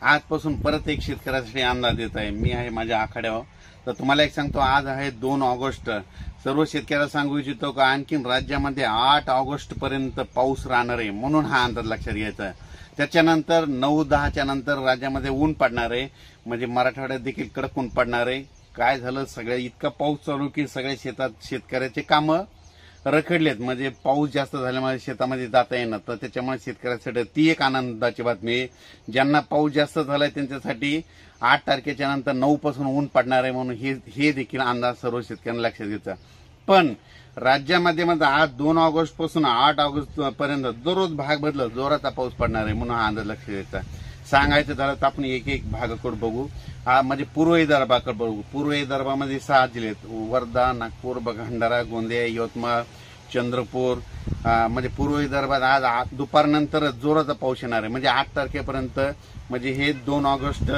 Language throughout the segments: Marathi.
आजपासून परत एक शेतकऱ्यासाठी अंदाज देत आहे. मी आहे माझ्या आखाड्यावर. तर तुम्हाला एक सांगतो, आज आहे 2 ऑगस्ट. सर्व शेतकऱ्याला सांगू इच्छितो का आणखीन राज्यामध्ये 8 ऑगस्ट पर्यंत पाऊस राहणार आहे, म्हणून हा अंदाज लक्षात घ्यायचा. त्याच्यानंतर 9-10च्या नंतर राज्यामध्ये ऊन पडणार आहे, म्हणजे मराठवाड्यात देखील कडक ऊन पडणार आहे. काय झालं, सगळ्या इतका पाऊस चालू की सगळ्या शेतकऱ्याचे कामं रखडलेत. म्हणजे पाऊस जास्त झाल्यामुळे शेतामध्ये जाता येणार, तर त्याच्यामुळे शेतकऱ्यासाठी ती एक आनंदाची बातमी आहे. ज्यांना पाऊस जास्त झालाय त्यांच्यासाठी 8 तारखेच्या नंतर 9 पासून ऊन पडणार आहे, म्हणून हे देखील अंदाज सर्व शेतकऱ्यांना लक्षात घ्यायचा. पण राज्यामध्ये आज 2 ऑगस्ट पासून 8 ऑगस्ट पर्यंत दररोज भाग बदलत जोराचा पाऊस पडणार आहे, म्हणून हा अंदाज लक्षात घ्यायचा. सांगायचं झालं तर आपण एक भागाकडे बघू. म्हणजे पूर्व विदर्भाकडे बघू. पूर्व विदर्भामध्ये 6 जिल्हे आहेत: वर्धा, नागपूर, भंडारा, गोंदिया, यवतमाळ, चंद्रपूर. म्हणजे पूर्व विदर्भात आज दुपारनंतर जोराचा पाऊस येणार आहे, म्हणजे 8 तारखेपर्यंत. म्हणजे हे 2 ऑगस्ट,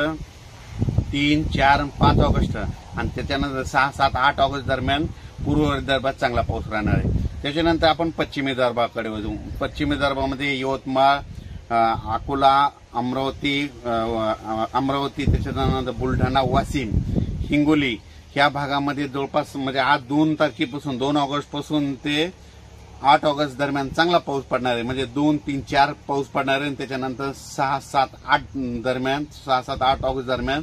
3, 4, 5 ऑगस्ट आणि त्याच्यानंतर 6, 7, 8 ऑगस्ट दरम्यान पूर्व विदर्भात चांगला पाऊस राहणार आहे. त्याच्यानंतर आपण पश्चिम विदर्भाकडे वळू. पश्चिम विदर्भामध्ये यवतमाळ, अकोला, अमरावती, त्याच्यानंतर बुलढाणा, वाशिम, हिंगोली ह्या भागामध्ये जवळपास म्हणजे आज 2 तारखेपासून 2 ऑगस्ट पासून ते 8 ऑगस्ट दरम्यान चांगला पाऊस पडणार आहे. म्हणजे 2, 3, 4 पाऊस पडणार आहे. त्याच्यानंतर 6, 7, 8 दरम्यान 6, 7, 8 ऑगस्ट दरम्यान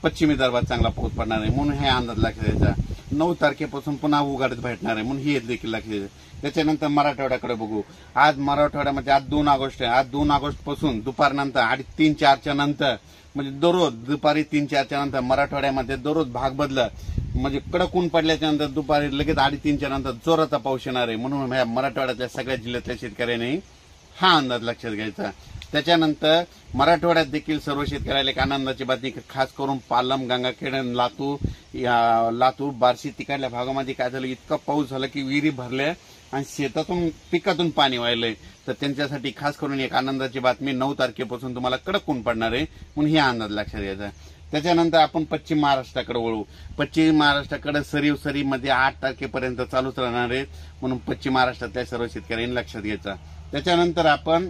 पश्चिम विदर्भात चांगला पाऊस पडणार आहे, म्हणून हे अंदाज लक्षात द्यायचा. 9 तारखेपासून पुन्हा उघाडत भेटणार आहे, म्हणून हे देखील लक्षात द्यायचं. त्याच्यानंतर मराठवाड्याकडे बघू. आज मराठवाड्यामध्ये आज 2 ऑगस्ट आहे. आज 2 ऑगस्ट पासून दुपारनंतर 3, 4च्या नंतर म्हणजे दररोज दुपारी 3, 4च्या नंतर मराठवाड्यामध्ये दररोज भाग बदलत, म्हणजे कडक ऊन पडल्याच्या नंतर दुपारी लगेच 3:30च्या नंतर जोराचा पाऊस येणार आहे, म्हणून मराठवाड्यातल्या सगळ्या जिल्ह्यातल्या शेतकऱ्यांनी हा अंदाज लक्षात घ्यायचा. त्याच्यानंतर मराठवाड्यात देखील सर्व शेतकऱ्याला एक आनंदाची बातमी, खास करून पालम, गंगाखेड, लातूर, बार्शी तिकडल्या भागामध्ये काय झालं, इतका पाऊस झाला की विहिरी भरल्या आणि शेतातून पिकातून पाणी वाहिलंय. तर त्यांच्यासाठी खास करून एक आनंदाची बातमी, 9 तारखेपासून तुम्हाला कडक ऊन पडणार आहे, म्हणून ही अंदाज लक्षात घ्यायचा. त्याच्यानंतर आपण पश्चिम महाराष्ट्राकडे वळू. पश्चिम महाराष्ट्राकडे सरीमध्ये 8 तारखेपर्यंत चालूच राहणार आहेत, म्हणून पश्चिम महाराष्ट्रातल्या सर्व शेतकऱ्यांनी लक्षात घ्यायचा. त्याच्यानंतर आपण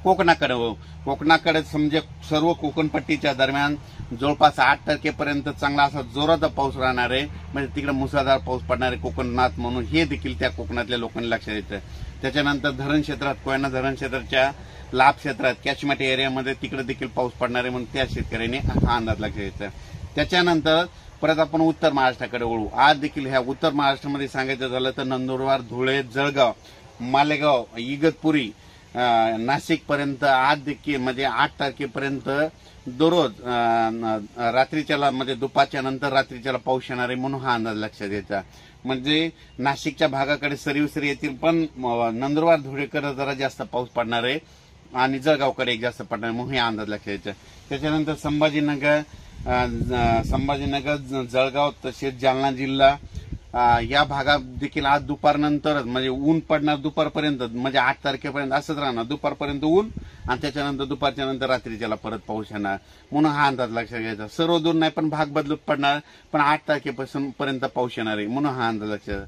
कोकणाकडे वळू. कोकणाकडे समजे सर्व कोकणपट्टीच्या दरम्यान जवळपास 8 तारखेपर्यंत चांगला असा जोराचा पाऊस राहणार आहे, म्हणजे तिकडे मुसळधार पाऊस पडणार आहे कोकणात, म्हणून हे देखील त्या कोकणातल्या लोकांनी लक्षात द्यायचं. त्याच्यानंतर धरण क्षेत्रात, कोयना धरण क्षेत्राच्या लाभ क्षेत्रात, कॅचमेट एरियामध्ये तिकडे देखील पाऊस पडणार आहे, म्हणून त्या शेतकऱ्यांनी हा अंदाज लक्षात द्यायचा. त्याच्यानंतर परत आपण उत्तर महाराष्ट्राकडे वळू. आज देखील ह्या उत्तर महाराष्ट्रामध्ये सांगायचं झालं तर नंदुरबार, धुळे, जळगाव, मालेगाव, इगतपुरी, नाशिक पर्यंत आज देखील म्हणजे 8 तारखेपर्यंत दररोज रात्रीच्याला म्हणजे दुपारच्या नंतर रात्रीच्याला पाऊस येणार आहे, म्हणून हा अंदाज लक्षात घ्यायचा. म्हणजे नाशिकच्या भागाकडे सरी येतील, पण नंदुरबार, धुळेकडे जरा जास्त पाऊस पडणार आहे आणि जळगावकडे एक जास्त पडणार आहे, म्हणून हे अंदाज लक्षात घ्यायचा. त्याच्यानंतर संभाजीनगर, जळगाव तसेच जालना जिल्हा या भागात देखील आज दुपारनंतरच म्हणजे ऊन पडणार दुपारपर्यंत, म्हणजे 8 तारखेपर्यंत असंच राहणार. दुपारपर्यंत ऊन आणि त्याच्यानंतर दुपारच्या नंतर रात्रीच्याला परत पाऊस येणार, म्हणून हा अंदाज लक्षात घ्यायचा. सर्व दूर नाही पण भाग बदलत पडणार, पण 8 तारखेपासून पर्यंत पाऊस येणार आहे, म्हणून हा अंदाज लक्षात